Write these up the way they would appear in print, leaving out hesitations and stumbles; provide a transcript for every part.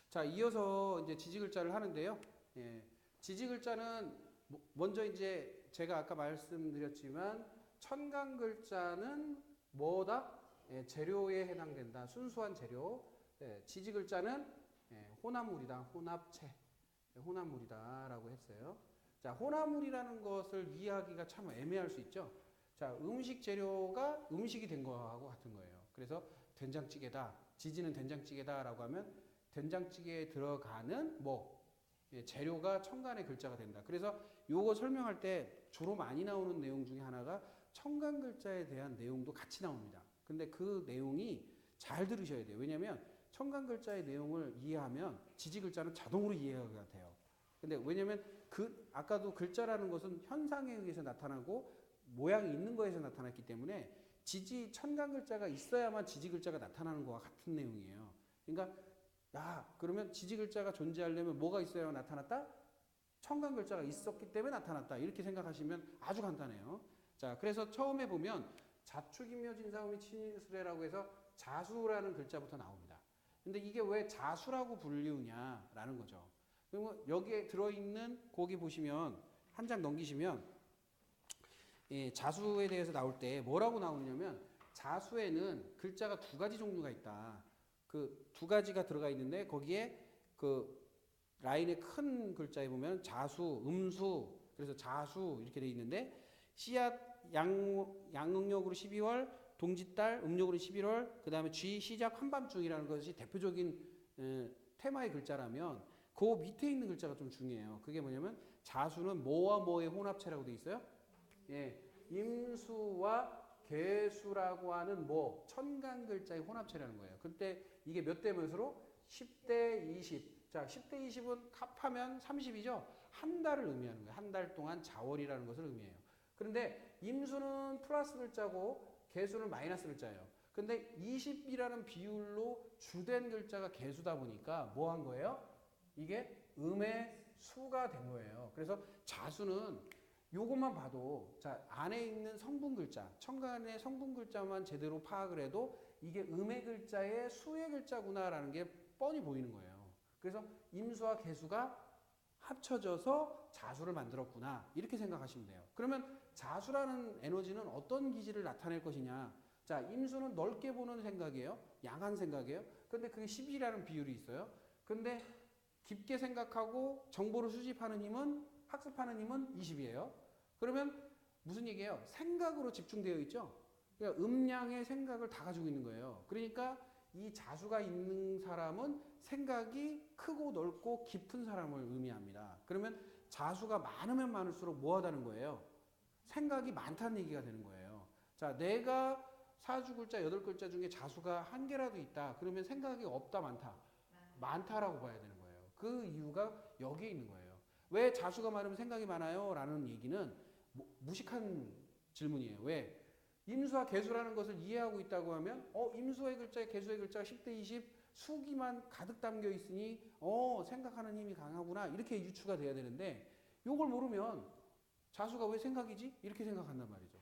자, 이어서 이제 지지 글자를 하는데요. 예, 지지 글자는 먼저 이제 제가 아까 말씀드렸지만 천간 글자는 뭐다? 예, 재료에 해당된다. 순수한 재료. 예, 지지 글자는 혼합물이다. 혼합체. 혼합물이다라고 했어요. 자, 혼합물이라는 것을 이해하기가 참 애매할 수 있죠. 자, 음식 재료가 음식이 된 거하고 같은 거예요. 그래서 된장찌개다. 지지는 된장찌개다라고 하면 된장찌개에 들어가는 재료가 천간의 글자가 된다. 그래서 요거 설명할 때 주로 많이 나오는 내용 중에 하나가 천간 글자에 대한 내용도 같이 나옵니다. 근데 그 내용이 잘 들으셔야 돼요. 왜냐하면 천간 글자의 내용을 이해하면 지지 글자는 자동으로 이해가 돼요. 근데 왜냐면 아까도 글자라는 것은 현상에 의해서 나타나고 모양이 있는 거에서 나타났기 때문에 지지 천간 글자가 있어야만 지지 글자가 나타나는 거와 같은 내용이에요. 그러니까 그러면 지지 글자가 존재하려면 뭐가 있어야 나타났다? 천간 글자가 있었기 때문에 나타났다. 이렇게 생각하시면 아주 간단해요. 자, 그래서 처음에 보면 자축인묘 진사음이 친수래라고 해서 자수라는 글자부터 나옵니다. 근데 이게 왜 자수라고 불리우냐라는 거죠. 그리고 여기에 들어있는 거기 보시면 한 장 넘기시면 자수에 대해서 나올 때 뭐라고 나오냐면 자수에는 글자가 두 가지 종류가 있다. 그 두 가지가 들어가 있는데 거기에 그 라인의 큰 글자에 보면 자수, 음수, 그래서 자수 이렇게 돼 있는데 씨앗 양응력으로 12월, 동짓달 음력으로 11월, 그 다음에 쥐 시작 한밤중이라는 것이 대표적인 테마의 글자라면 그 밑에 있는 글자가 좀 중요해요. 그게 뭐냐면 자수는 뭐와 뭐의 혼합체라고 돼 있어요? 예, 임수와 개수라고 하는 천간 글자의 혼합체라는 거예요. 그때 이게 몇 대 몇으로? 10대 20. 자, 10대 20은 합하면 30이죠? 한 달을 의미하는 거예요. 한 달 동안 자월이라는 것을 의미해요. 그런데 임수는 플러스 글자고 개수는 마이너스 글자예요. 근데 20이라는 비율로 주된 글자가 개수다 보니까 뭐 한 거예요? 이게 음의 수가 된 거예요. 그래서 자수는 요것만 봐도 자 안에 있는 성분 글자 천간의 성분 글자만 제대로 파악을 해도 이게 음의 글자의 수의 글자구나라는 게 뻔히 보이는 거예요. 그래서 임수와 개수가 합쳐져서 자수를 만들었구나 이렇게 생각하시면 돼요. 그러면 자수라는 에너지는 어떤 기질을 나타낼 것이냐. 자, 임수는 넓게 보는 생각이에요. 양한 생각이에요. 근데 그게 10이라는 비율이 있어요. 근데 깊게 생각하고 정보를 수집하는 힘은 학습하는 힘은 20이에요. 그러면 무슨 얘기예요? 생각으로 집중되어 있죠. 그러니까 음량의 생각을 다 가지고 있는 거예요. 그러니까 이 자수가 있는 사람은 생각이 크고 넓고 깊은 사람을 의미합니다. 그러면 자수가 많으면 많을수록 뭐하다는 거예요? 생각이 많다는 얘기가 되는 거예요. 자, 내가 사주글자 8글자 중에 자수가 한 개라도 있다. 그러면 생각이 없다, 많다? 많다라고 봐야 되는 거예요. 그 이유가 여기에 있는 거예요. 왜 자수가 많으면 생각이 많아요? 라는 얘기는 무식한 질문이에요. 왜? 임수와 개수라는 것을 이해하고 있다고 하면 임수의 글자에 개수의 글자가 10대 20 수기만 가득 담겨 있으니 생각하는 힘이 강하구나 이렇게 유추가 돼야 되는데 요걸 모르면 자수가 왜 생각이지? 이렇게 생각한단 말이죠.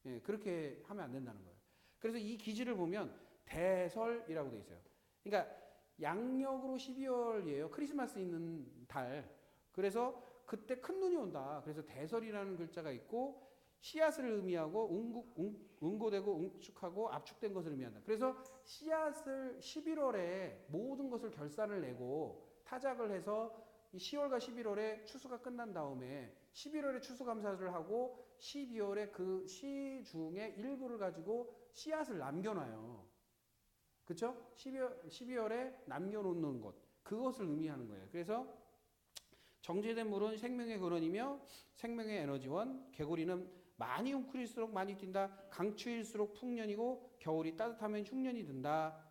예, 그렇게 하면 안 된다는 거예요. 그래서 이 기지를 보면 대설이라고 돼 있어요. 그러니까 양력으로 12월이에요. 크리스마스 있는 달. 그래서 그때 큰 눈이 온다. 그래서 대설이라는 글자가 있고 씨앗을 의미하고 응고되고 응축하고 압축된 것을 의미한다. 그래서 씨앗을 11월에 모든 것을 결산을 내고 타작을 해서 10월과 11월에 추수가 끝난 다음에 11월에 추수감사를 하고 12월에 그 씨 중에 일부를 가지고 씨앗을 남겨놔요. 그쵸? 12월에 남겨놓는 것. 그것을 의미하는 거예요. 그래서 정제된 물은 생명의 근원이며 생명의 에너지원, 개구리는 많이 웅크릴수록 많이 뛴다. 강추일수록 풍년이고 겨울이 따뜻하면 흉년이 든다.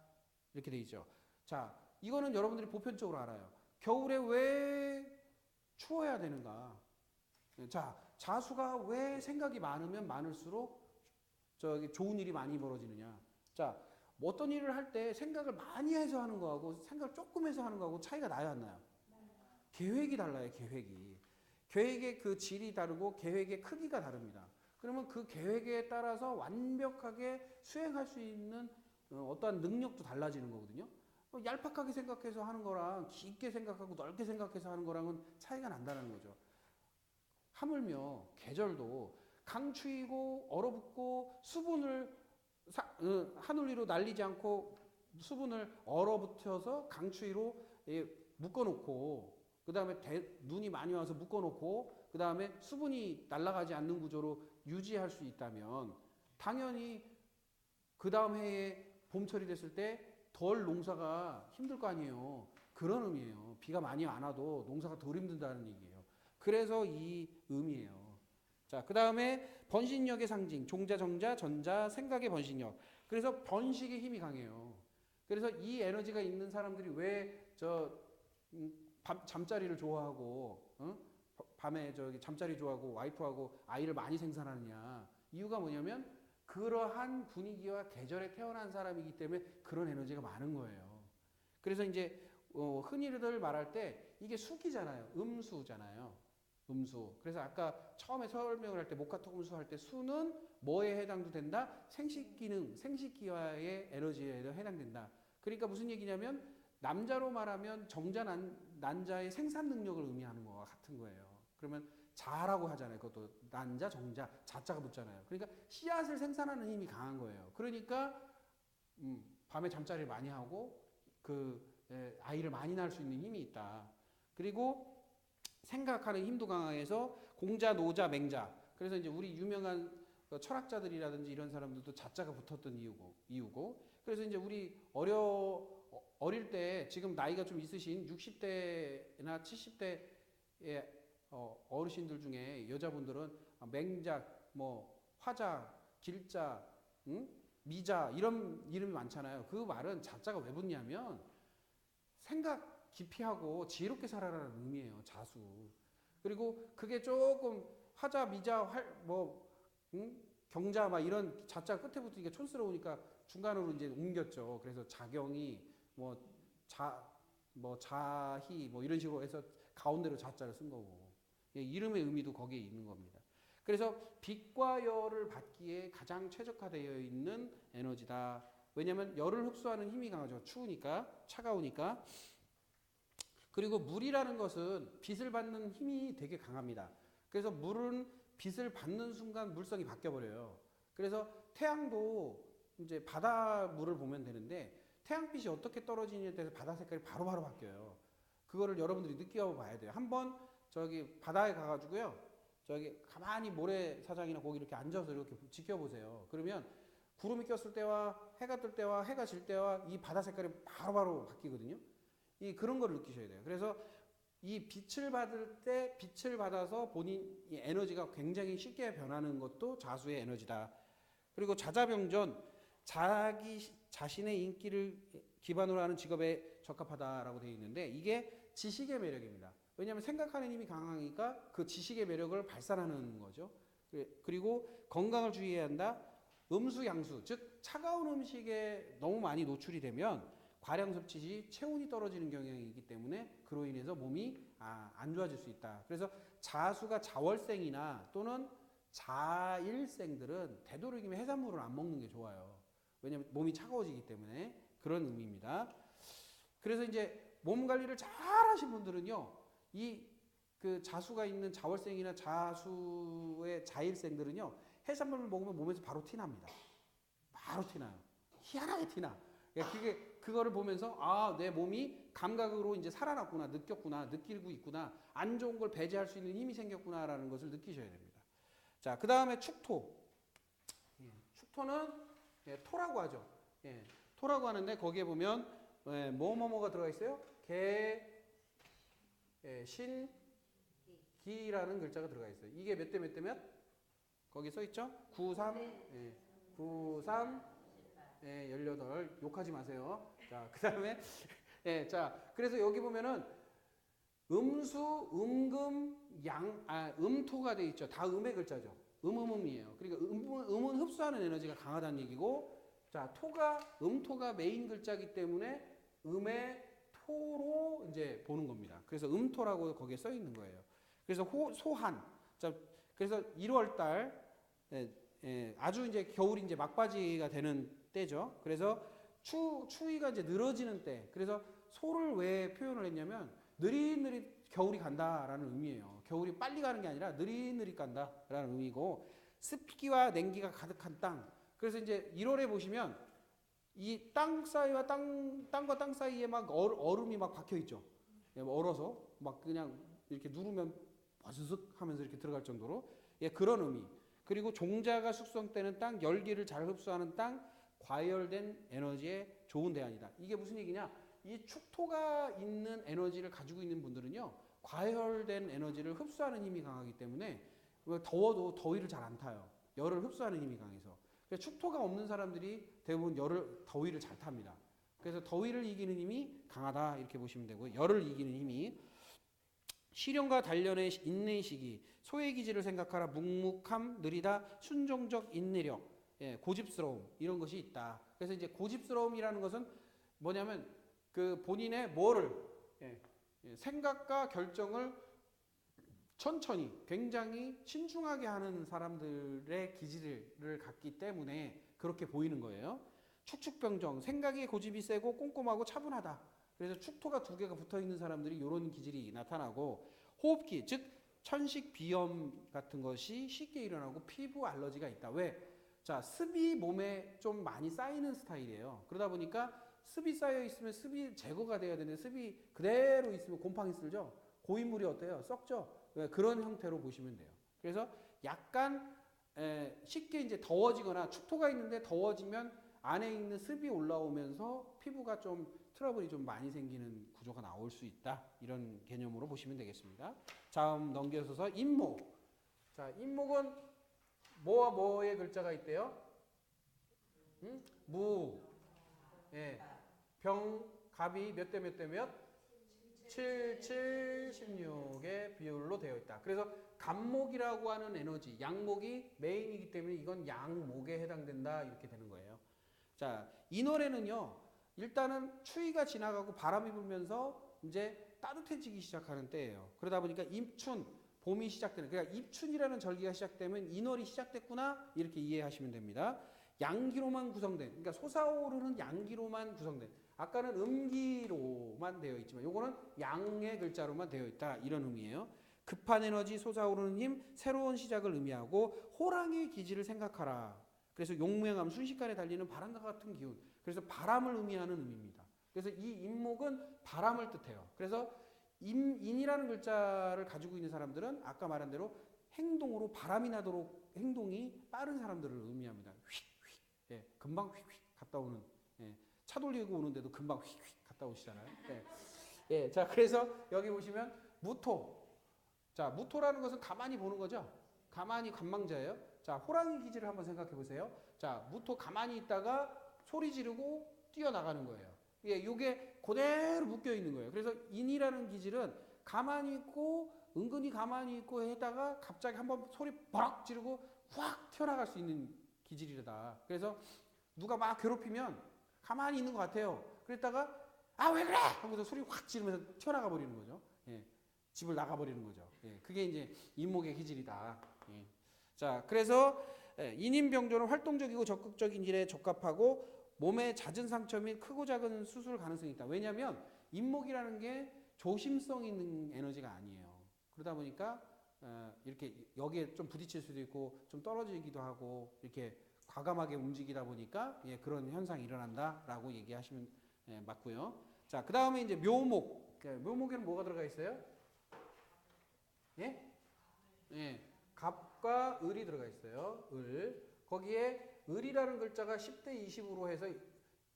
이렇게 돼 있죠. 자, 이거는 여러분들이 보편적으로 알아요. 겨울에 왜 추워야 되는가? 자, 자수가 왜 생각이 많으면 많을수록 좋은 일이 많이 벌어지느냐? 자, 뭐 어떤 일을 할 때 생각을 많이 해서 하는 거하고 생각을 조금 해서 하는 거하고 차이가 나요, 안 나요? 계획이 달라요, 계획이. 계획의 그 질이 다르고 계획의 크기가 다릅니다. 그러면 그 계획에 따라서 완벽하게 수행할 수 있는 어떠한 능력도 달라지는 거거든요. 얄팍하게 생각해서 하는 거랑 깊게 생각하고 넓게 생각해서 하는 거랑은 차이가 난다는 거죠. 하물며 계절도 강추위고 얼어붙고 수분을 하늘 위로 날리지 않고 수분을 얼어붙여서 강추위로 묶어놓고 그 다음에 눈이 많이 와서 묶어놓고 그 다음에 수분이 날아가지 않는 구조로 유지할 수 있다면 당연히 그 다음 해에 봄철이 됐을 때 덜 농사가 힘들 거 아니에요. 그런 의미예요. 비가 많이 안 와도 농사가 덜 힘든다는 얘기예요. 그래서 이 의미예요. 자, 그 다음에 번식력의 상징, 종자, 정자, 전자, 생각의 번식력. 그래서 번식의 힘이 강해요. 그래서 이 에너지가 있는 사람들이 왜 잠자리를 좋아하고, 밤에 잠자리 좋아하고 와이프하고 아이를 많이 생산하느냐. 이유가 뭐냐면 그러한 분위기와 계절에 태어난 사람이기 때문에 그런 에너지가 많은 거예요. 그래서 이제 흔히들 말할 때 이게 수기잖아요. 음수잖아요. 음수. 그래서 아까 처음에 설명을 할 때 목화토금수 할 때 수는 뭐에 해당도 된다? 생식기능, 생식기와의 에너지에 해당된다. 그러니까 무슨 얘기냐면 남자로 말하면 정자 난자의 생산 능력을 의미하는 거와 같은 거예요. 그러면 자라고 하잖아요. 그것도 난자, 정자, 자자가 붙잖아요. 그러니까 씨앗을 생산하는 힘이 강한 거예요. 그러니까 밤에 잠자리를 많이 하고 아이를 많이 낳을 수 있는 힘이 있다. 그리고 생각하는 힘도 강해서 공자, 노자, 맹자. 그래서 이제 우리 유명한 철학자들이라든지 이런 사람들도 자자가 붙었던 이유고. 그래서 이제 우리 어릴 때 지금 나이가 좀 있으신 60대나 70대의 어르신들 중에 여자분들은 맹작, 화작, 길자, 미자 이런 이름이 많잖아요. 그 말은 자자가 왜 붙냐면 생각 깊이 하고 지혜롭게 살아라는 의미예요. 자수. 그리고 그게 조금 화자, 미자, 경자 막 이런 자자 끝에 붙으니까 촌스러우니까 중간으로 이제 옮겼죠. 그래서 자경이 자희 이런 식으로 해서 가운데로 자자를 쓴 거고. 이름의 의미도 거기에 있는 겁니다. 그래서 빛과 열을 받기에 가장 최적화되어 있는 에너지다. 왜냐하면 열을 흡수하는 힘이 강하죠. 추우니까, 차가우니까. 그리고 물이라는 것은 빛을 받는 힘이 되게 강합니다. 그래서 물은 빛을 받는 순간 물성이 바뀌어버려요. 그래서 태양도 이제 바닷물을 보면 되는데 태양빛이 어떻게 떨어지느냐에 따라서 바다 색깔이 바로바로 바뀌어요. 그거를 여러분들이 느껴봐야 돼요. 한번 바다에 가가지고요. 가만히 모래사장이나 거기 이렇게 앉아서 이렇게 지켜보세요. 그러면 구름이 꼈을 때와 해가 뜰 때와 해가 질 때와 이 바다 색깔이 바로바로 바뀌거든요. 그런 걸 느끼셔야 돼요. 그래서 이 빛을 받을 때 빛을 받아서 본인 에너지가 굉장히 쉽게 변하는 것도 자수의 에너지다. 그리고 자자병전, 자기 자신의 인기를 기반으로 하는 직업에 적합하다라고 되어 있는데 이게 지식의 매력입니다. 왜냐하면 생각하는 힘이 강하니까 그 지식의 매력을 발산하는 거죠. 그리고 건강을 주의해야 한다. 음수, 양수, 즉 차가운 음식에 너무 많이 노출이 되면 과량 섭취 시 체온이 떨어지는 경향이 있기 때문에 그로 인해서 몸이 안 좋아질 수 있다. 그래서 자수가 자월생이나 또는 자일생들은 되도록이면 해산물을 안 먹는 게 좋아요. 왜냐하면 몸이 차가워지기 때문에 그런 의미입니다. 그래서 이제 몸 관리를 잘 하신 분들은요. 그 자수가 있는 자월생이나 자수의 자일생들은요. 해산물을 먹으면 몸에서 바로 티납니다. 바로 티나요. 희한하게 티나. 그거를 보면서 내 몸이 감각으로 이제 살아났구나, 느끼고 있구나, 안 좋은 걸 배제할 수 있는 힘이 생겼구나라는 것을 느끼셔야 됩니다. 자, 그 다음에 축토. 축토는 토라고 하죠. 토라고 하는데 거기에 보면 뭐가 들어가 있어요? 신, 기라는 글자가 들어가 있어요. 이게 몇 대 몇 대 몇? 거기 써 있죠? 93, 18. 욕하지 마세요. 자, 그 다음에, 자, 그래서 여기 보면은 음수, 음금, 음토가 돼 있죠. 다 음의 글자죠. 음이에요. 그러니까 음은 흡수하는 에너지가 강하다는 얘기고, 자, 음토가 메인 글자이기 때문에 음의 토로 이제 보는 겁니다. 그래서 음토라고 거기에 써 있는 거예요. 그래서 소한. 자, 그래서 1월달, 아주 이제 겨울이 이제 막바지가 되는 때죠. 그래서 추위가 이제 늘어지는 때. 그래서 소를 왜 표현을 했냐면 느릿느릿 겨울이 간다라는 의미예요. 겨울이 빨리 가는 게 아니라 느릿느릿 간다라는 의미고, 습기와 냉기가 가득한 땅. 그래서 이제 1월에 보시면 이 땅 사이와 땅과 땅 사이에 막 얼음이 막 박혀 있죠. 얼어서 막 그냥 이렇게 누르면 버스슥 하면서 이렇게 들어갈 정도로, 예, 그런 의미. 그리고 종자가 숙성되는 땅, 열기를 잘 흡수하는 땅, 과열된 에너지에 좋은 대안이다. 이게 무슨 얘기냐? 이 축토가 있는 에너지를 가지고 있는 분들은요, 과열된 에너지를 흡수하는 힘이 강하기 때문에 더워도 더위를 잘 안 타요. 열을 흡수하는 힘이 강해서. 그래서 축토가 없는 사람들이 대부분 더위를 잘 탑니다. 그래서 더위를 이기는 힘이 강하다 이렇게 보시면 되고요. 열을 이기는 힘이. 시련과 단련의 인내의 시기, 소의 기질을 생각하라. 묵묵함, 느리다, 순종적 인내력, 예, 고집스러움, 이런 것이 있다. 그래서 이제 고집스러움이라는 것은 뭐냐면 그 본인의 예, 생각과 결정을 천천히 굉장히 신중하게 하는 사람들의 기질을 갖기 때문에 그렇게 보이는 거예요. 축축병정, 생각의 고집이 세고 꼼꼼하고 차분하다. 그래서 축토가 두 개가 붙어 있는 사람들이 이런 기질이 나타나고, 호흡기, 즉 천식 비염 같은 것이 쉽게 일어나고, 피부 알러지가 있다. 왜? 자, 습이 몸에 좀 많이 쌓이는 스타일이에요. 그러다 보니까 습이 쌓여 있으면 습이 제거가 돼야 되는데, 습이 그대로 있으면 곰팡이 쓸죠. 고인물이 어때요? 썩죠. 왜? 그런 형태로 보시면 돼요. 그래서 약간 쉽게 이제 더워지거나, 축토가 있는데 더워지면 안에 있는 습이 올라오면서 피부가 좀 트러블이 좀 많이 생기는 구조가 나올 수 있다. 이런 개념으로 보시면 되겠습니다. 다음 넘겨서서 임목. 자, 임목은 뭐와 뭐의 글자가 있대요? 응? 무, 예, 병, 갑이 몇 대 몇 대 몇? 7, 7, 16의 비율로 되어 있다. 그래서 간목이라고 하는 에너지, 양목이 메인이기 때문에 이건 양목에 해당된다. 이렇게 되는 거예요. 자, 이 노래는요, 일단은 추위가 지나가고 바람이 불면서 이제 따뜻해지기 시작하는 때예요. 그러다 보니까 입춘, 봄이 시작되는, 그러니까 입춘이라는 절기가 시작되면 인월이 시작됐구나, 이렇게 이해하시면 됩니다. 양기로만 구성된, 그러니까 솟아오르는 양기로만 구성된, 아까는 음기로만 되어 있지만 요거는 양의 글자로만 되어 있다, 이런 의미예요. 급한 에너지, 솟아오르는 힘, 새로운 시작을 의미하고, 호랑이의 기질을 생각하라. 그래서 용맹함, 순식간에 달리는 바람과 같은 기운. 그래서 바람을 의미하는 의미입니다. 그래서 이 임목은 바람을 뜻해요. 그래서 인이라는 글자를 가지고 있는 사람들은 아까 말한 대로 행동으로 바람이 나도록 행동이 빠른 사람들을 의미합니다. 휙휙, 예, 금방 휙휙 갔다 오는, 예, 차 돌리고 오는데도 금방 휙휙 갔다 오시잖아요. 예, 예, 자, 그래서 여기 보시면 무토. 자, 무토라는 것은 가만히 보는 거죠. 가만히 관망자예요. 자, 호랑이 기질을 한번 생각해 보세요. 자, 무토 가만히 있다가 소리 지르고 뛰어나가는 거예요. 예, 요게 그대로 묶여 있는 거예요. 그래서 인이라는 기질은 가만히 있고, 은근히 가만히 있고 해다가 갑자기 한번 소리 버럭 지르고 확 튀어나갈 수 있는 기질이다. 그래서 누가 막 괴롭히면 가만히 있는 것 같아요. 그랬다가 아, 왜 그래? 하고서 소리 확 지르면서 튀어나가 버리는 거죠. 예, 집을 나가 버리는 거죠. 예, 그게 이제 인목의 기질이다. 예. 자, 그래서 인인병조는 활동적이고 적극적인 일에 적합하고, 몸에 잦은 상처 및 크고 작은 수술 가능성이 있다. 왜냐하면 인목이라는 게 조심성 있는 에너지가 아니에요. 그러다 보니까 이렇게 여기에 좀 부딪힐 수도 있고 좀 떨어지기도 하고 이렇게 과감하게 움직이다 보니까, 예, 그런 현상이 일어난다라고 얘기하시면, 예, 맞고요. 자, 그 다음에 이제 묘목. 묘목에는 뭐가 들어가 있어요? 예? 예, 갑과 을이 들어가 있어요. 을. 거기에 을이라는 글자가 10대 20으로 해서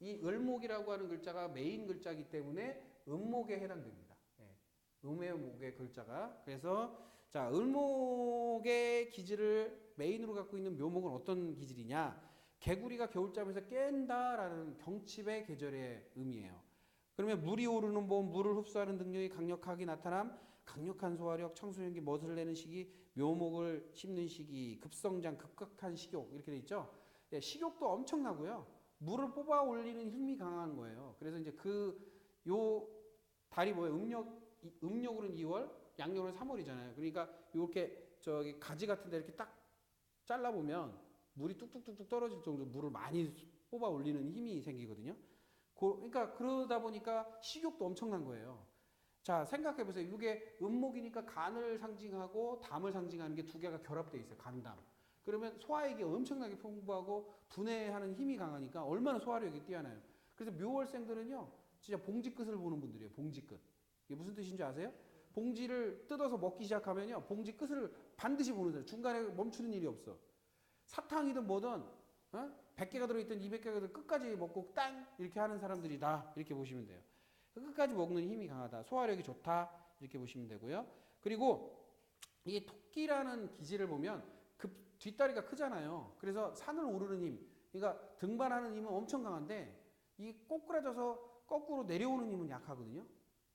이 을목이라고 하는 글자가 메인 글자이기 때문에 음목에 해당됩니다. 예, 음의 목의 글자가. 그래서 자, 을목의 기질을 메인으로 갖고 있는 묘목은 어떤 기질이냐? 개구리가 겨울잠에서 깬다라는 경칩의 계절의 의미예요. 그러면 물이 오르는 봄, 물을 흡수하는 능력이 강력하게 나타남, 강력한 소화력, 청소년기, 멋을 내는 시기, 묘목을 심는 시기, 급성장, 급격한 식욕, 이렇게 돼 있죠. 예, 식욕도 엄청나고요. 물을 뽑아 올리는 힘이 강한 거예요. 그래서 이제 요 달이 뭐예요? 음력으로는 2월, 양력으로는 3월이잖아요. 그러니까 이렇게 저기 가지 같은데 이렇게 딱 잘라 보면 물이 뚝뚝뚝뚝 떨어질 정도로 물을 많이 뽑아 올리는 힘이 생기거든요. 그러니까 그러다 보니까 식욕도 엄청난 거예요. 자, 생각해 보세요. 이게 음목이니까 간을 상징하고 담을 상징하는 게 두 개가 결합돼 있어요. 간담. 그러면 소화액이 엄청나게 풍부하고 분해하는 힘이 강하니까 얼마나 소화력이 뛰어나요. 그래서 묘월생들은요, 진짜 봉지 끝을 보는 분들이에요. 봉지 끝. 이게 무슨 뜻인지 아세요? 봉지를 뜯어서 먹기 시작하면요, 봉지 끝을 반드시 보는 사람. 중간에 멈추는 일이 없어. 사탕이든 뭐든, 100개가 들어있든 200개가 들어 끝까지 먹고 땅! 이렇게 하는 사람들이다. 이렇게 보시면 돼요. 끝까지 먹는 힘이 강하다. 소화력이 좋다. 이렇게 보시면 되고요. 그리고 이 토끼라는 기질을 보면 뒷다리가 크잖아요. 그래서 산을 오르는 힘, 그러니까 등반하는 힘은 엄청 강한데 이 꼬꾸라져서 거꾸로 내려오는 힘은 약하거든요.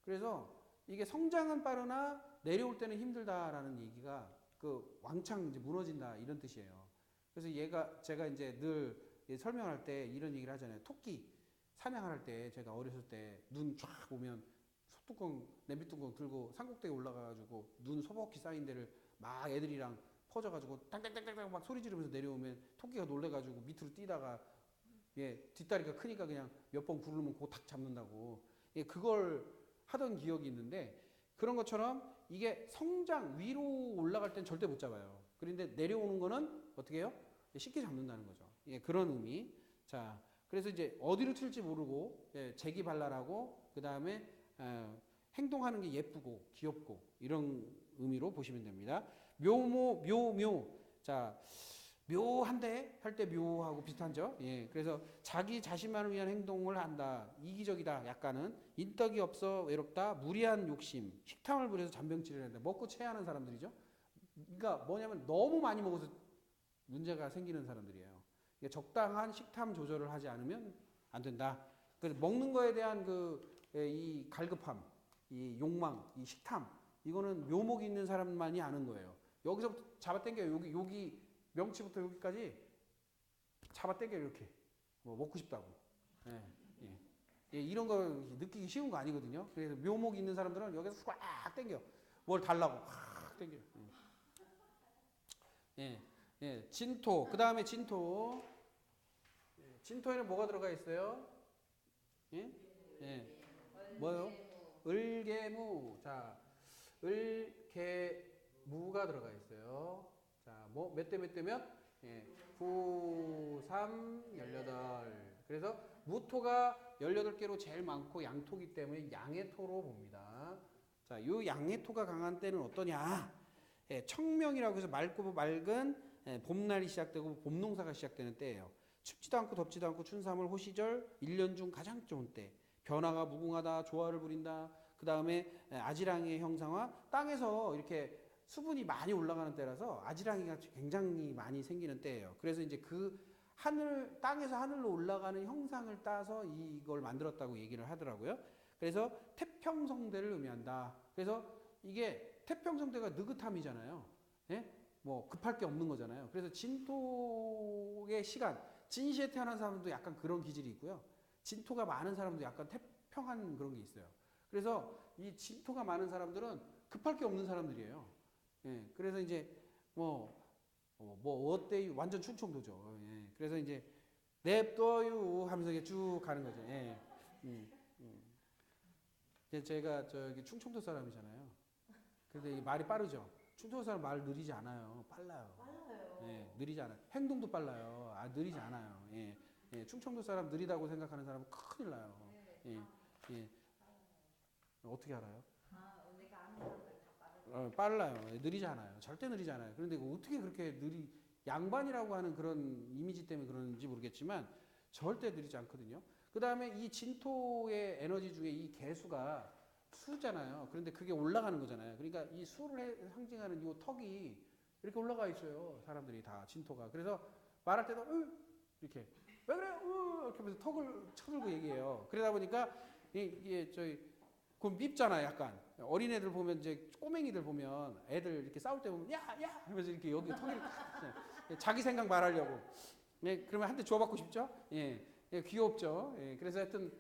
그래서 이게 성장은 빠르나 내려올 때는 힘들다라는 얘기가 그 왕창 이제 무너진다 이런 뜻이에요. 그래서 제가 이제 늘 설명할 때 이런 얘기를 하잖아요. 토끼 사냥할 때 제가 어렸을 때 눈 쫙 오면 소뚜껑 냄비뚜껑 들고 산꼭대기 올라가가지고 눈 소복히 쌓인 데를 막 애들이랑 퍼져가지고 땅땅땅땅 막 소리 지르면서 내려오면 토끼가 놀래가지고 밑으로 뛰다가 뒷다리가 크니까 그냥 몇 번 구르면 그거 탁 잡는다고 그걸 하던 기억이 있는데 그런 것처럼 이게 성장 위로 올라갈 땐 절대 못 잡아요. 그런데 내려오는 거는 어떻게 해요? 쉽게 잡는다는 거죠. 그런 의미. 자, 그래서 이제 어디로 튈지 모르고 재기발랄하고 그 다음에 행동하는 게 예쁘고 귀엽고 이런 의미로 보시면 됩니다. 묘모 묘묘. 자, 묘한데 할 때 묘하고 비슷하죠. 그래서 자기 자신만을 위한 행동을 한다. 이기적이다. 약간은 인덕이 없어 외롭다. 무리한 욕심. 식탐을 부려서 잔병치를 한다. 먹고 체하는 사람들이죠. 그러니까 뭐냐면 너무 많이 먹어서 문제가 생기는 사람들이에요. 적당한 식탐 조절을 하지 않으면 안 된다. 그래서 먹는 거에 대한 이 갈급함, 이 욕망, 이 식탐, 이거는 묘목이 있는 사람만이 아는 거예요. 여기서부터 잡아당겨요. 여기 명치부터 여기까지 잡아당겨요. 이렇게 뭐 먹고 싶다고. 이런 거 느끼기 쉬운 거 아니거든요. 그래서 묘목이 있는 사람들은 여기서 꽉 당겨. 뭘 달라고 확 당겨. 진토. 그 다음에 진토. 진토에는 뭐가 들어가 있어요? 뭐요? 을개무. 자, 을개무가 들어가 있어요. 자, 뭐, 몇 대 몇 대 몇? 9, 3, 18. 그래서 무토가 18개로 제일 많고 양토기 때문에 양해토로 봅니다. 자, 요 양해토가 강한 때는 어떠냐? 청명이라고 해서 맑고 맑은 봄날이 시작되고 봄농사가 시작되는 때예요. 춥지도 않고 덥지도 않고 춘삼월 호시절 1년 중 가장 좋은 때. 변화가 무궁하다. 조화를 부린다. 그 다음에 아지랑이의 형상화. 땅에서 이렇게 수분이 많이 올라가는 때라서 아지랑이가 굉장히 많이 생기는 때예요. 그래서 이제 땅에서 하늘로 올라가는 형상을 따서 이걸 만들었다고 얘기를 하더라고요. 그래서 태평성대를 의미한다. 그래서 이게 태평성대가 느긋함이잖아요. 뭐 급할 게 없는 거잖아요. 그래서 진토의 시간, 진시에 태어난 사람도 약간 그런 기질이 있고요. 진토가 많은 사람도 약간 태평한 그런 게 있어요. 그래서 이 진토가 많은 사람들은 급할 게 없는 사람들이에요. 그래서 이제 어때요? 완전 충청도죠. 그래서 이제 냅둬요 하면서 이게 쭉 가는 거죠. 제가 저기 충청도 사람이잖아요. 근데 말이 빠르죠. 충청도 사람 말 느리지 않아요. 빨라요. 느리지 않아요. 행동도 빨라요. 느리지 않아요. 충청도 사람 느리다고 생각하는 사람은 큰일 나요. 어떻게 알아요? 내가 아는 사람들 다 빠르다. 빨라요. 느리지 않아요. 절대 느리지 않아요. 그런데 어떻게 그렇게 양반이라고 하는 그런 이미지 때문에 그런지 모르겠지만 절대 느리지 않거든요. 그 다음에 이 진토의 에너지 중에 이 개수가 수잖아요. 그런데 그게 올라가는 거잖아요. 그러니까 이 수를 상징하는 이 턱이 이렇게 올라가 있어요. 사람들이 다 진토가. 그래서 말할 때도 이렇게 왜 그래? 이렇게 하면서 턱을 쳐들고 얘기해요. 그러다 보니까 이게 그건 밉잖아 약간. 어린애들 보면 이제 꼬맹이들 보면 애들 이렇게 싸울 때 보면 야 하면서 이렇게 여기 턱을 자기 생각 말하려고. 그러면 한 대 주워받고 싶죠? 귀엽죠. 그래서 하여튼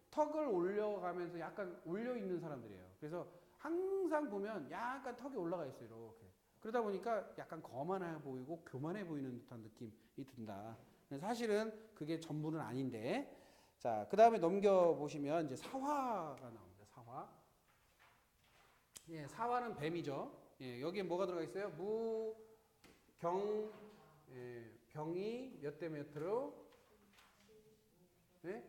턱을 올려가면서 약간 올려 있는 사람들이에요. 그래서 항상 보면 약간 턱이 올라가 있어요. 이렇게. 그러다 보니까 약간 거만해 보이고 교만해 보이는 듯한 느낌이 든다. 사실은 그게 전부는 아닌데. 자, 그 다음에 넘겨보시면 이제 사화가 나옵니다. 사화. 예, 사화는 뱀이죠. 예, 여기에 뭐가 들어가 있어요? 무, 경, 예, 병이 몇 대 몇으로? 예?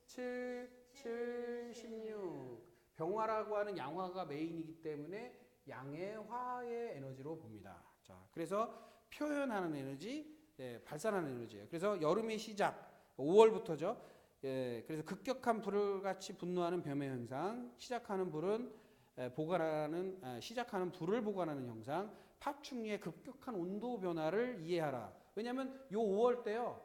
7, 7, 16. 병화라고 하는 양화가 메인이기 때문에 양의 화의 에너지로 봅니다. 자, 그래서 표현하는 에너지, 예, 발산하는 에너지예요. 그래서 여름의 시작, 5월부터죠. 예, 그래서 급격한 불을 같이 분노하는 뱀의 현상, 시작하는 불은 시작하는 불을 보관하는 형상, 파충류의 급격한 온도 변화를 이해하라. 왜냐하면 요 5월 때요,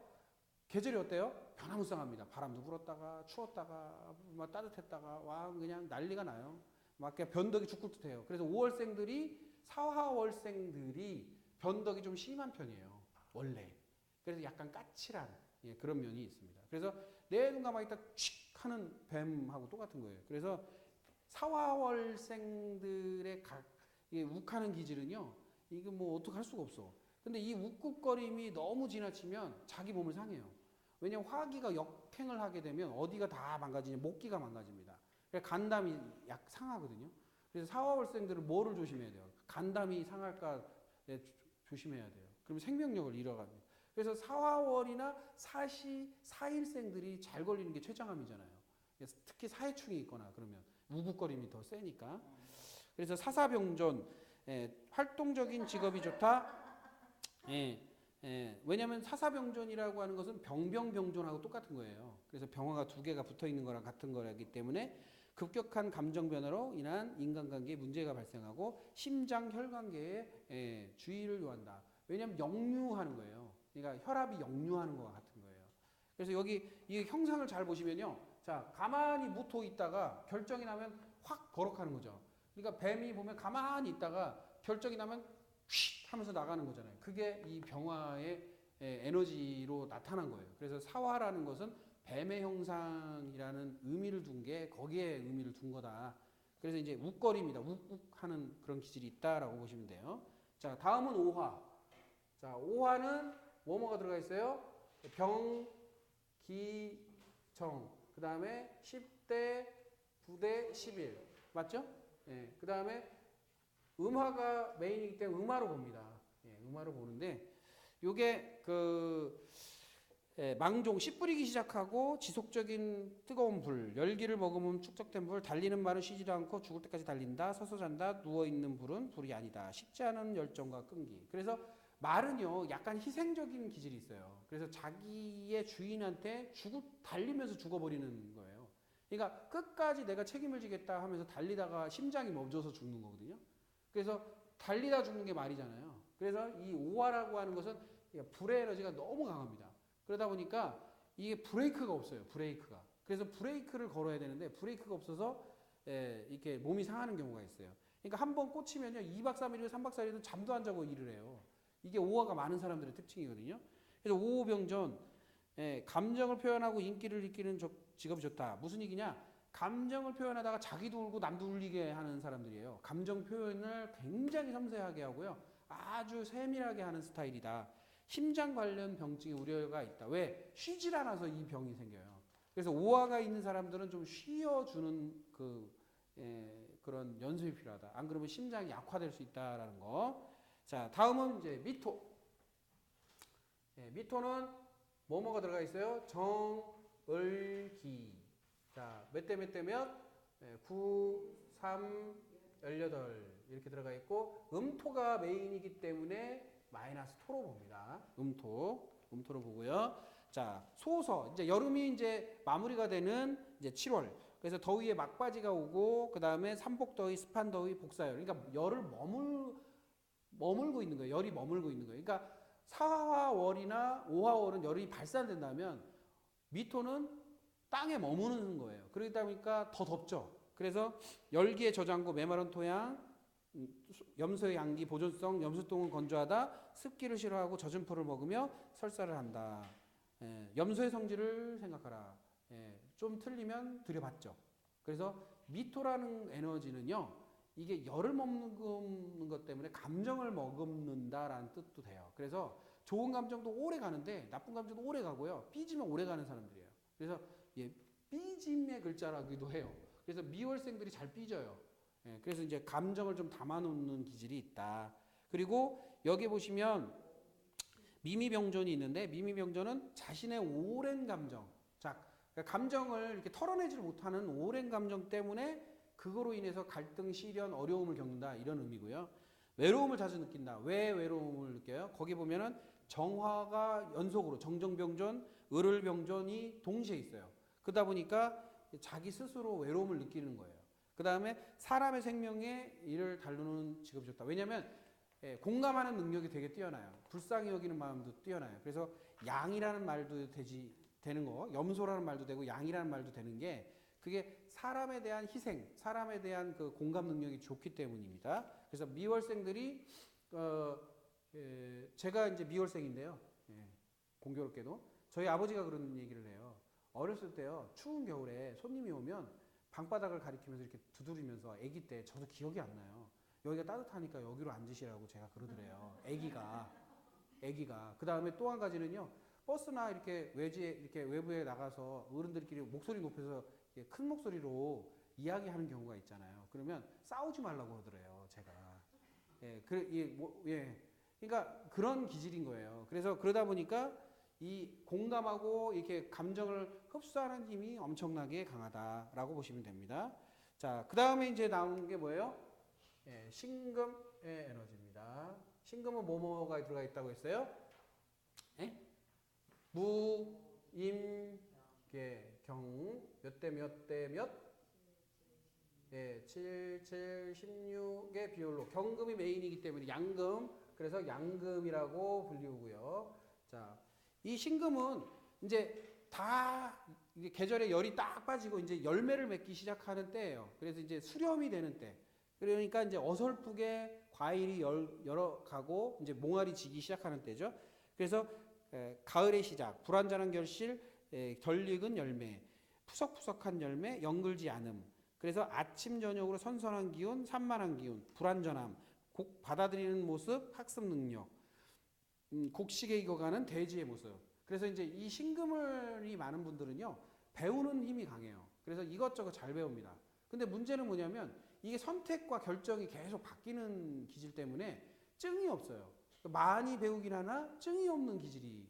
계절이 어때요? 변화무쌍합니다. 바람도 불었다가 추웠다가 막 따뜻했다가 와 그냥 난리가 나요. 막 그냥 변덕이 죽을 듯해요. 그래서 5월생들이 사화월생들이 변덕이 좀 심한 편이에요. 원래. 그래서 약간 까칠한 예, 그런 면이 있습니다. 그래서 내 눈 가만히 있다 칙 하는 뱀하고 똑같은 거예요. 그래서 사화월생들의 이 욱하는 기질은요. 이거 뭐 어떻게 할 수가 없어. 근데 이 욱욱거림이 너무 지나치면 자기 몸을 상해요. 왜냐면 화기가 역행을 하게 되면 어디가 다 망가지냐, 목기가 망가집니다. 그래서 간담이 약 상하거든요. 그래서 사화월생들은 뭐를 조심해야 돼요? 간담이 상할까 조심해야 돼요. 그러면 생명력을 잃어갑니다. 그래서 사화월이나 사일생들이 잘 걸리는 게 췌장암이잖아요. 특히 사해충이 있거나 그러면 우국거림이 더 세니까. 그래서 사사병존, 활동적인 직업이 좋다. 왜냐하면 사사병존이라고 하는 것은 병병병존하고 똑같은 거예요. 그래서 병화가 두 개가 붙어 있는 거랑 같은 거라기 때문에 급격한 감정 변화로 인한 인간관계에 문제가 발생하고 심장 혈관계에 주의를 요한다. 왜냐하면 역류하는 거예요. 그러니까 혈압이 역류하는 거와 같은 거예요. 그래서 여기 이 형상을 잘 보시면요. 자, 가만히 묻어 있다가 결정이 나면 확 버럭하는 거죠. 그러니까 뱀이 보면 가만히 있다가 결정이 나면 휙 하면서 나가는 거잖아요. 그게 이 병화의 에너지로 나타난 거예요. 그래서 사화라는 것은 뱀의 형상이라는 의미를 둔 게 거기에 의미를 둔 거다. 그래서 이제 욱거림이다. 욱욱 하는 그런 기질이 있다라고 보시면 돼요. 자, 다음은 오화. 자, 오화는 뭐뭐가 들어가 있어요? 병, 기, 정. 그 다음에 10대, 9대, 11. 맞죠? 예. 그 다음에 음화가 메인이기 때문에 음화로 봅니다. 예, 음화로 보는데 요게 망종 씨 뿌리기 시작하고 지속적인 뜨거운 불, 열기를 머금은 축적된 불, 달리는 말은 쉬지도 않고 죽을 때까지 달린다. 서서 잔다. 누워 있는 불은 불이 아니다. 식지 않은 열정과 끈기. 그래서 말은요, 약간 희생적인 기질이 있어요. 그래서 자기의 주인한테 달리면서 죽어버리는 거예요. 그러니까 끝까지 내가 책임을 지겠다 하면서 달리다가 심장이 멈춰서 죽는 거거든요. 그래서 달리다 죽는 게 말이잖아요. 그래서 이 오화라고 하는 것은 불의 에너지가 너무 강합니다. 그러다 보니까 이게 브레이크가 없어요. 브레이크가. 그래서 브레이크를 걸어야 되는데 브레이크가 없어서 이렇게 몸이 상하는 경우가 있어요. 그러니까 한 번 꽂히면요. 2박 3일이든 3박 4일이든 잠도 안 자고 일을 해요. 이게 오화가 많은 사람들의 특징이거든요. 그래서 오호병전, 감정을 표현하고 인기를 느끼는 직업이 좋다. 무슨 얘기냐? 감정을 표현하다가 자기도 울고 남도 울리게 하는 사람들이에요. 감정 표현을 굉장히 섬세하게 하고요. 아주 세밀하게 하는 스타일이다. 심장 관련 병증의 우려가 있다. 왜? 쉬질 않아서 이 병이 생겨요. 그래서 오화가 있는 사람들은 좀 쉬어주는 그런 연습이 필요하다. 안 그러면 심장이 약화될 수 있다라는 거. 자, 다음은 이제 미토. 미토는 뭐뭐가 들어가 있어요? 정, 을, 기. 자, 몇 대 몇 대 몇? 9, 3, 18 이렇게 들어가 있고 음토가 메인이기 때문에 마이너스 토로 봅니다. 음토로 보고요. 자, 소서 이제 여름이 이제 마무리가 되는 이제 7월. 그래서 더위에 막바지가 오고 그 다음에 삼복더위, 습한더위, 복사열. 그러니까 열을 머물고 있는 거예요. 열이 머물고 있는 거예요. 그러니까 사화월이나 오화월은 열이 발산된다면 미토는 땅에 머무는 거예요. 그러다 보니까 더 덥죠. 그래서 열기의 저장고, 메마른 토양, 염소의 양기, 보존성, 염소똥은 건조하다, 습기를 싫어하고 젖은 풀을 먹으며 설사를 한다. 염소의 성질을 생각하라. 좀 틀리면 들여봤죠. 그래서 미토라는 에너지는요, 이게 열을 머금는 것 때문에 감정을 머금는다라는 뜻도 돼요. 그래서 좋은 감정도 오래 가는데 나쁜 감정도 오래 가고요. 삐지면 오래 가는 사람들이에요. 그래서 예, 삐짐의 글자라기도 해요. 그래서 미월생들이 잘 삐져요. 예, 그래서 이제 감정을 좀 담아놓는 기질이 있다. 그리고 여기 보시면 미미병존이 있는데 미미병존은 자신의 오랜 감정, 자 그러니까 감정을 이렇게 털어내지를 못하는 오랜 감정 때문에 그거로 인해서 갈등, 시련, 어려움을 겪는다 이런 의미고요. 외로움을 자주 느낀다. 왜 외로움을 느껴요? 거기 보면은 정화가 연속으로 정정병존, 을을병존이 동시에 있어요. 그러다 보니까 자기 스스로 외로움을 느끼는 거예요. 그 다음에 사람의 생명에 이를 다루는 직업이 좋다. 왜냐하면 공감하는 능력이 되게 뛰어나요. 불쌍히 여기는 마음도 뛰어나요. 그래서 양이라는 말도 되는 거, 염소라는 말도 되고 양이라는 말도 되는 게 그게 사람에 대한 희생, 사람에 대한 그 공감 능력이 좋기 때문입니다. 그래서 미월생들이 제가 이제 미월생인데요. 공교롭게도 저희 아버지가 그런 얘기를 해요. 어렸을 때요, 추운 겨울에 손님이 오면 방바닥을 가리키면서 이렇게 두드리면서 아기 때 저도 기억이 안 나요. 여기가 따뜻하니까 여기로 앉으시라고 제가 그러더래요. 아기가. 그 다음에 또 한 가지는요. 버스나 이렇게 이렇게 외부에 나가서 어른들끼리 목소리 높여서 큰 목소리로 이야기하는 경우가 있잖아요. 그러면 싸우지 말라고 하더래요. 제가. 그러니까 그런 기질인 거예요. 그래서 그러다 보니까 이 공감하고 이렇게 감정을 흡수하는 힘이 엄청나게 강하다라고 보시면 됩니다. 자, 그 다음에 이제 나오는 게 뭐예요? 신금의 에너지입니다. 신금은 뭐뭐가 들어가 있다고 했어요? 무, 임, 경, 몇 대 몇 대 몇? 7, 7, 16의 비율로 경금이 메인이기 때문에 양금, 그래서 양금이라고 불리우고요. 자, 이 신금은 이제 다 이게 계절에 열이 딱 빠지고 이제 열매를 맺기 시작하는 때예요. 그래서 이제 수렴이 되는 때. 그러니까 이제 어설프게 과일이 열어가고 이제 몽알이 지기 시작하는 때죠. 그래서 가을의 시작, 불완전한 결실, 덜 익은 열매, 푸석푸석한 열매, 연글지 않음. 그래서 아침 저녁으로 선선한 기운, 산만한 기운, 불완전함, 받아들이는 모습, 학습 능력, 곡식에 익어가는 돼지의 모습. 그래서 이제 이 신금을이 많은 분들은요 배우는 힘이 강해요. 그래서 이것저것 잘 배웁니다. 근데 문제는 뭐냐면 이게 선택과 결정이 계속 바뀌는 기질 때문에 증이 없어요. 많이 배우긴 하나 증이 없는 기질이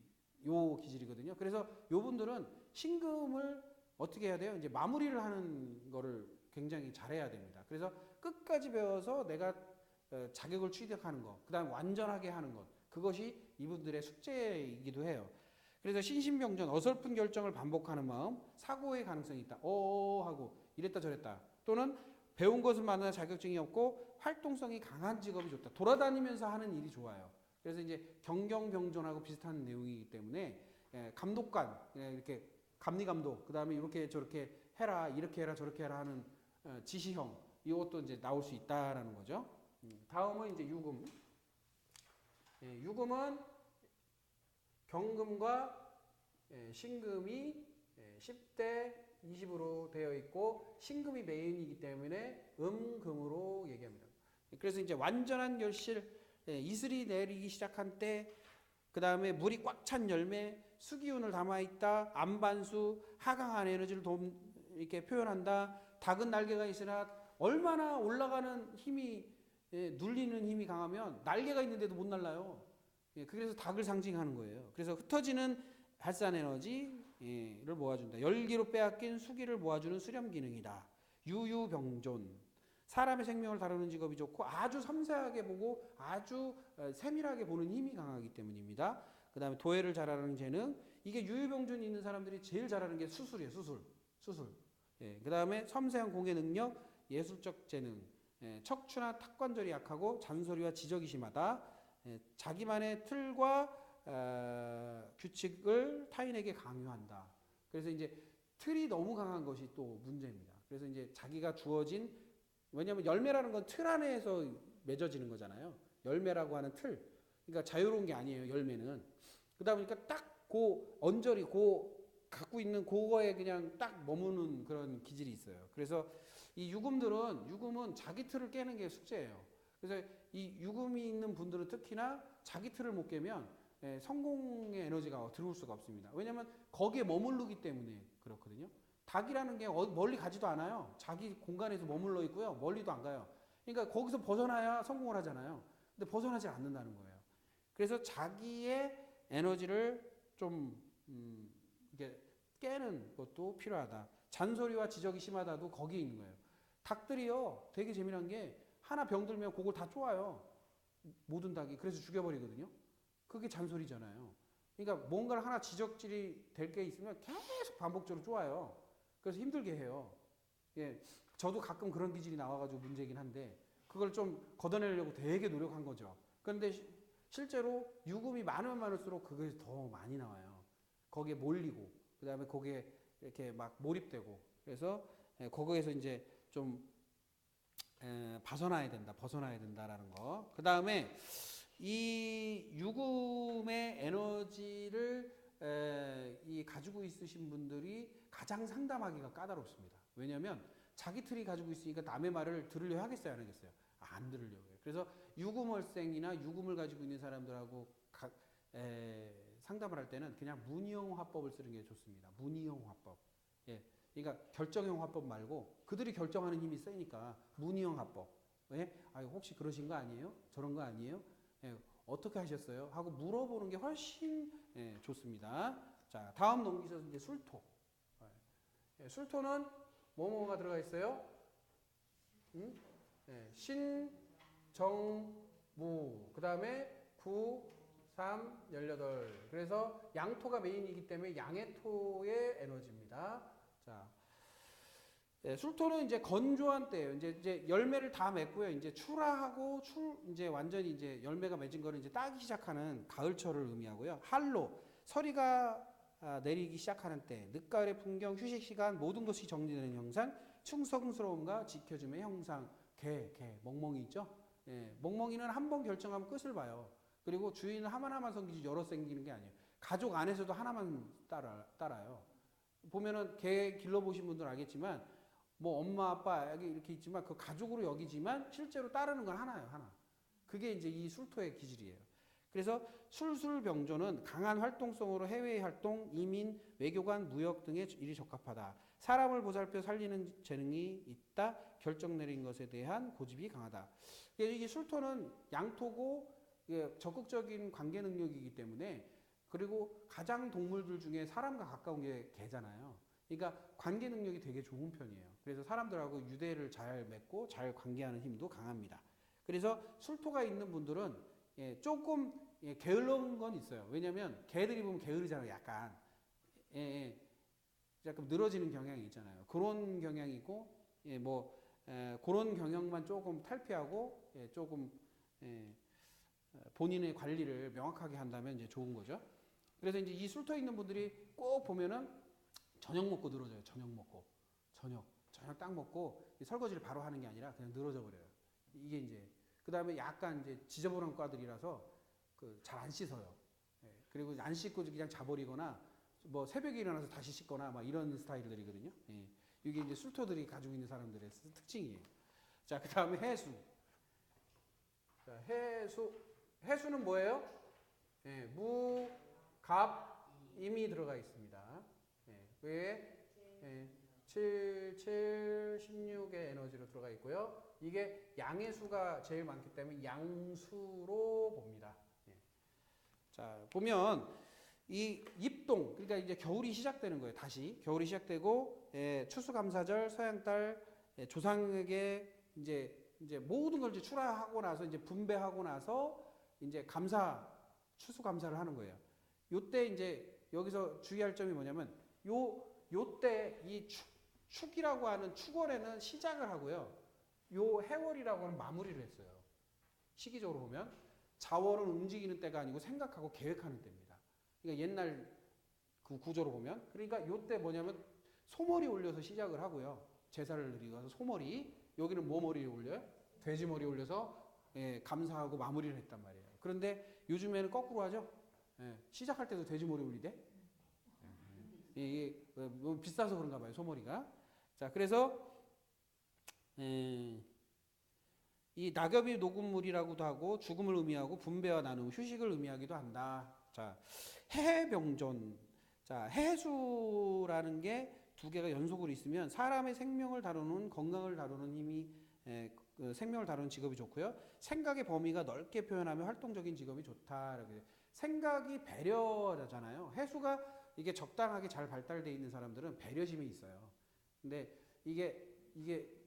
요 기질이거든요. 그래서 요 분들은 신금을 어떻게 해야 돼요? 이제 마무리를 하는 거를 굉장히 잘해야 됩니다. 그래서 끝까지 배워서 내가 자격을 취득하는 것, 그 다음 완전하게 하는 것, 그것이 이분들의 숙제이기도 해요. 그래서 신신병전, 어설픈 결정을 반복하는 마음, 사고의 가능성이 있다. 하고 이랬다 저랬다. 또는 배운 것은 많으나 자격증이 없고 활동성이 강한 직업이 좋다. 돌아다니면서 하는 일이 좋아요. 그래서 이제 경경병존하고 비슷한 내용이기 때문에 감독관, 이렇게 감리감독, 그 다음에 이렇게 저렇게 해라, 이렇게 해라, 저렇게 해라 하는 지시형, 이것도 이제 나올 수 있다라는 거죠. 다음은 이제 유금. 유금은 경금과 신금이 10대 20으로 되어 있고 신금이 메인이기 때문에 금으로 얘기합니다. 그래서 이제 완전한 결실, 이슬이 내리기 시작한 때, 그 다음에 물이 꽉 찬 열매, 수기운을 담아있다, 안반수, 하강한 에너지를 이렇게 표현한다, 작은 날개가 있으나 얼마나 올라가는 힘이, 눌리는 힘이 강하면 날개가 있는데도 못 날라요. 그래서 닭을 상징하는 거예요. 그래서 흩어지는 발산 에너지를 모아준다. 열기로 빼앗긴 수기를 모아주는 수렴 기능이다. 유유병존. 사람의 생명을 다루는 직업이 좋고 아주 섬세하게 보고 아주 세밀하게 보는 힘이 강하기 때문입니다. 그 다음에 도해를 잘하는 재능. 이게 유유병존이 있는 사람들이 제일 잘하는 게 수술이에요. 수술. 그 다음에 섬세한 공예 능력, 예술적 재능. 척추나 탁관절이 약하고 잔소리와 지적이 심하다. 자기만의 틀과 규칙을 타인에게 강요한다. 그래서 이제 틀이 너무 강한 것이 또 문제입니다. 그래서 이제 자기가 주어진, 왜냐하면 열매라는 건 틀 안에서 맺어지는 거잖아요. 열매라고 하는 틀. 그러니까 자유로운 게 아니에요. 열매는. 그러다 보니까 딱 언저리 갖고 있는 그거에 그냥 딱 머무는 그런 기질이 있어요. 그래서 이 유금은 자기 틀을 깨는 게 숙제예요. 그래서 이 유금이 있는 분들은 특히나 자기 틀을 못 깨면 성공의 에너지가 들어올 수가 없습니다. 왜냐하면 거기에 머무르기 때문에 그렇거든요. 닭이라는 게 멀리 가지도 않아요. 자기 공간에서 머물러 있고요. 멀리도 안 가요. 그러니까 거기서 벗어나야 성공을 하잖아요. 근데 벗어나지 않는다는 거예요. 그래서 자기의 에너지를 좀 이렇게 깨는 것도 필요하다. 잔소리와 지적이 심하다도 거기에 있는 거예요. 닭들이요, 되게 재미난 게 하나 병들면 그걸 다 쪼아요. 모든 닭이. 그래서 죽여버리거든요. 그게 잔소리잖아요. 그러니까 뭔가를 하나 지적질이 될 게 있으면 계속 반복적으로 쪼아요. 그래서 힘들게 해요. 예, 저도 가끔 그런 기질이 나와가지고 문제긴 한데 그걸 좀 걷어내려고 되게 노력한 거죠. 그런데 실제로 유금이 많으면 많을수록 그게 더 많이 나와요. 거기에 몰리고 그 다음에 거기에 이렇게 막 몰입되고 그래서 거기에서 이제 좀 벗어나야 된다라는 거. 그 다음에 이 유금의 에너지를 이 가지고 있으신 분들이 가장 상담하기가 까다롭습니다. 왜냐하면 자기 틀이 가지고 있으니까 남의 말을 들으려 하겠어요, 안 하겠어요? 안 들으려고 해요. 그래서 유금월생이나 유금을 가지고 있는 사람들하고 상담을 할 때는 그냥 문의형 화법을 쓰는 게 좋습니다. 문의형 화법. 예. 그러니까 결정형 화법 말고 그들이 결정하는 힘이 세니까 문의형 화법. 예? 아, 혹시 그러신 거 아니에요? 저런 거 아니에요? 예. 어떻게 하셨어요? 하고 물어보는 게 훨씬 좋습니다. 자, 다음 넘기셔서 이제 술토. 예, 술토는 뭐뭐가 들어가 있어요? 신, 정, 무. 그 다음에 9, 3, 18. 그래서 양토가 메인이기 때문에 양해토의 에너지입니다. 자, 술토는 이제 건조한 때예요. 이제 열매를 다 맺고요. 이제 출하하고 이제 완전히 이제 열매가 맺은 거를 이제 따기 시작하는 가을철을 의미하고요. 한로, 서리가 내리기 시작하는 때, 늦가을의 풍경, 휴식 시간, 모든 것이 정리되는 형상, 충성스러움과 지켜줌의 형상. 멍멍이 있죠? 예, 멍멍이는 한 번 결정하면 끝을 봐요. 그리고 주인은 하나만 섬기지 여러 생기는 게 아니에요. 가족 안에서도 하나만 따라요. 보면은 개 길러보신 분들은 알겠지만 뭐 엄마 아빠 이렇게 있지만 그 가족으로 여기지만 실제로 따르는 건 하나예요, 하나. 그게 이제 이 술토의 기질이에요. 그래서 술술병조는 강한 활동성으로 해외 활동, 이민, 외교관, 무역 등에 일이 적합하다. 사람을 보살펴 살리는 재능이 있다. 결정 내린 것에 대한 고집이 강하다. 이게 술토는 양토고 적극적인 관계 능력이기 때문에 그리고 가장 동물들 중에 사람과 가까운 게 개잖아요. 그러니까 관계 능력이 되게 좋은 편이에요. 그래서 사람들하고 유대를 잘 맺고 잘 관계하는 힘도 강합니다. 그래서 술토가 있는 분들은 조금 게을른 건 있어요. 왜냐하면 개들이 보면 게으르잖아요. 약간 약간 늘어지는 경향이 있잖아요. 그런 경향이 있고 그런 경향만 조금 탈피하고 조금 본인의 관리를 명확하게 한다면 이제 좋은 거죠. 그래서 이제 이 술토 있는 분들이 꼭 보면은 저녁 먹고 늘어져요. 저녁 딱 먹고 설거지를 바로 하는 게 아니라 그냥 늘어져 버려요. 이게 이제 그 다음에 약간 이제 지저분한 과들이라서 잘 안 씻어요. 그리고 안 씻고 그냥 자버리거나 뭐 새벽에 일어나서 다시 씻거나 막 이런 스타일들이거든요. 이게 이제 술토들이 가지고 있는 사람들의 특징이에요. 자, 그 다음에 해수. 자, 해수는 뭐예요? 무, 갑, 임이 들어가 있습니다. 왜? 7, 16의 에너지로 들어가 있고요. 이게 양의 수가 제일 많기 때문에 양수로 봅니다. 자, 보면 이 입동, 그러니까 이제 겨울이 시작되는 거예요. 다시 겨울이 시작되고 추수감사절, 서양달, 조상에게 이제 모든 걸 이제 출하하고 나서 이제 분배하고 나서 이제 추수감사를 하는 거예요. 요때 이제 여기서 주의할 점이 뭐냐면 요때 이 축이라고 하는 축월에는 시작을 하고요. 요 해월이라고 하는 마무리를 했어요. 시기적으로 보면 자월은 움직이는 때가 아니고 생각하고 계획하는 때입니다. 그러니까 옛날 그 구조로 보면 그러니까 요때 뭐냐면 소머리 올려서 시작을 하고요. 제사를 드리고 와서 소머리 여기는 뭐 머리 올려요? 돼지 머리 올려서 감사하고 마무리를 했단 말이에요. 그런데 요즘에는 거꾸로 하죠. 시작할 때도 돼지 머리 올리대. 이게 뭐 비싸서 그런가 봐요, 소머리가. 자, 그래서 이 낙엽이 녹은 물이라고도 하고 죽음을 의미하고 분배와 나눔, 휴식을 의미하기도 한다. 자, 해해병존. 자, 해수라는 게 두 개가 연속으로 있으면 사람의 생명을 다루는 건강을 다루는 힘이 그 생명을 다루는 직업이 좋고요. 생각의 범위가 넓게 표현하며 활동적인 직업이 좋다. 이렇게. 생각이 배려잖아요. 해수가 이게 적당하게 잘 발달되어 있는 사람들은 배려심이 있어요. 근데 이게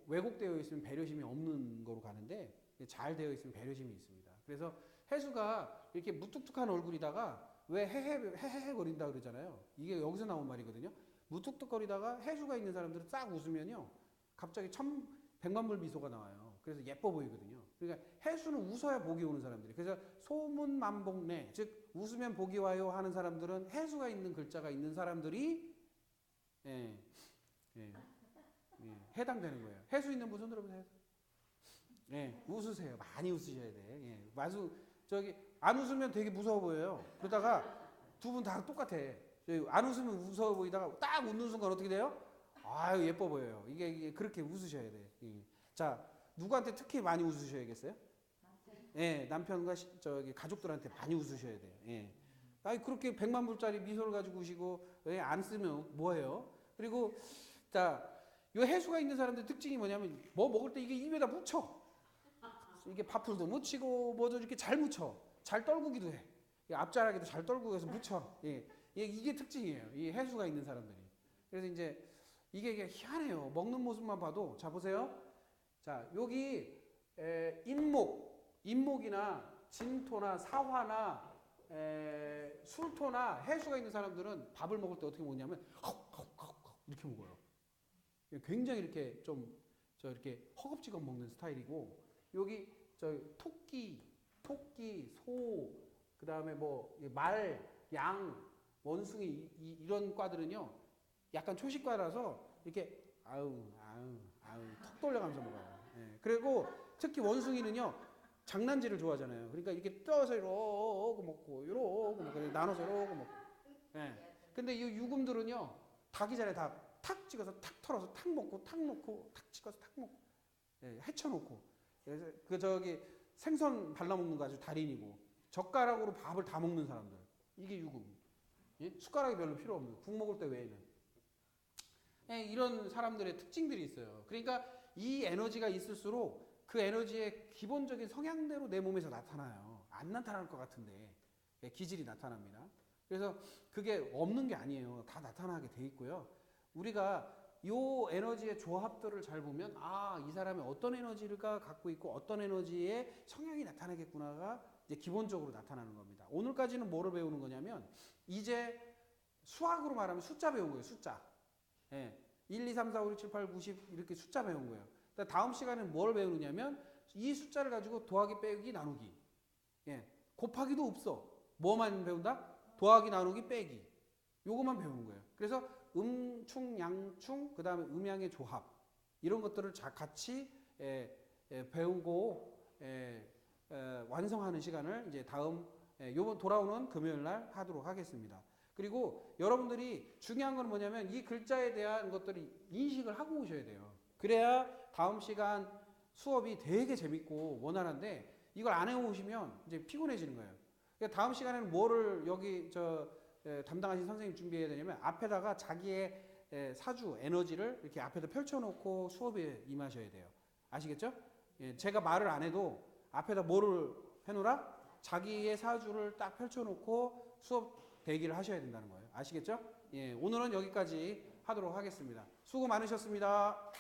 왜곡되어 있으면 배려심이 없는 거로 가는데 잘 되어 있으면 배려심이 있습니다. 그래서 해수가 이렇게 무뚝뚝한 얼굴이다가 왜 헤헤헤헤 거린다 그러잖아요. 이게 여기서 나온 말이거든요. 무뚝뚝거리다가 해수가 있는 사람들은 싹 웃으면요. 갑자기 백만불 미소가 나와요. 그래서 예뻐 보이거든요. 그러니까 해수는 웃어야 복이 오는 사람들이. 그래서 소문만복내, 즉 웃으면 복이 와요 하는 사람들은 해수가 있는 글자가 있는 사람들이 예, 예, 해당되는 거예요. 해수 있는 분 손 들어보세요. 예, 웃으세요. 많이 웃으셔야 돼. 예, 저기 안 웃으면 되게 무서워 보여요. 그러다가 두 분 다 똑같아. 안 웃으면 무서워 보이다가 딱 웃는 순간 어떻게 돼요? 아유 예뻐 보여요. 이게 그렇게 웃으셔야 돼. 예. 자, 누구한테 특히 많이 웃으셔야겠어요? 예, 남편과 저기 가족들한테 많이 웃으셔야 돼요. 예. 아니 그렇게 100만 불짜리 미소를 가지고 우시고 예, 안 쓰면 뭐예요? 그리고 자, 요 해수가 있는 사람들 특징이 뭐냐면 뭐 먹을 때 이게 입에다 묻혀. 이게 밥풀도 묻히고 뭐도 이렇게 잘 묻혀. 잘 떨구기도 해. 앞자락에도 잘 떨구고 해서 묻혀. 예. 이게 특징이에요. 이 해수가 있는 사람들이. 그래서 이제 이게 희한해요. 먹는 모습만 봐도 자 보세요. 자 여기 인목이나 진토나 사화나 술토나 해수가 있는 사람들은 밥을 먹을 때 어떻게 먹냐면 이렇게 먹어요. 굉장히 이렇게 좀 이렇게 허겁지겁 먹는 스타일이고 여기 토끼, 소, 그 다음에 뭐 말, 양, 원숭이 이런 과들은요 약간 초식과라서 이렇게 아우 턱 돌려가면서 먹어요. 예. 그리고 특히 원숭이는요 장난질을 좋아하잖아요. 그러니까 이렇게 떠서 이러고 먹고 나눠서 이러고 먹고. 예. 근데 이 유금들은요 닭이 전에 다 탁 찍어서 탁 털어서 탁 먹고 탁 놓고 탁 찍어서 탁 먹고 예, 헤쳐놓고. 그래서 저기 생선 발라먹는 거 아주 달인이고 젓가락으로 밥을 다 먹는 사람들 이게 유금. 예? 숟가락이 별로 필요 없는 국 먹을 때 외에는 예, 이런 사람들의 특징들이 있어요. 그러니까 이 에너지가 있을수록 그 에너지의 기본적인 성향대로 내 몸에서 나타나요. 안 나타날 것 같은데 예, 기질이 나타납니다. 그래서 그게 없는 게 아니에요. 다 나타나게 돼 있고요. 우리가 요 에너지의 조합들을 잘 보면 이 사람이 어떤 에너지가 갖고 있고 어떤 에너지의 성향이 나타나겠구나가 이제 기본적으로 나타나는 겁니다. 오늘까지는 뭐를 배우는 거냐면 이제 수학으로 말하면 숫자 배운 거예요. 숫자. 예. 1, 2, 3, 4, 5, 6, 7, 8, 90 이렇게 숫자 배운 거예요. 다음 시간에는 뭘 배우느냐면 이 숫자를 가지고 더하기, 빼기, 나누기. 예. 곱하기도 없어. 뭐만 배운다? 더하기, 나누기, 빼기. 요것만 배우는 거예요. 그래서 음충, 양충, 그 다음에 음양의 조합 이런 것들을 같이 배우고 완성하는 시간을 이제 다음 요번 돌아오는 금요일 날 하도록 하겠습니다. 그리고 여러분들이 중요한 건 뭐냐면 이 글자에 대한 것들을 인식을 하고 오셔야 돼요. 그래야 다음 시간 수업이 되게 재밌고 원활한데 이걸 안 해오시면 이제 피곤해지는 거예요. 그러니까 다음 시간에는 뭐를 여기 담당하신 선생님 준비해야 되냐면 앞에다가 자기의 사주 에너지를 이렇게 앞에다 펼쳐놓고 수업에 임하셔야 돼요. 아시겠죠? 예, 제가 말을 안 해도 앞에다 뭐를 해놓으라? 자기의 사주를 딱 펼쳐놓고 수업 대기를 하셔야 된다는 거예요. 아시겠죠? 예, 오늘은 여기까지 하도록 하겠습니다. 수고 많으셨습니다.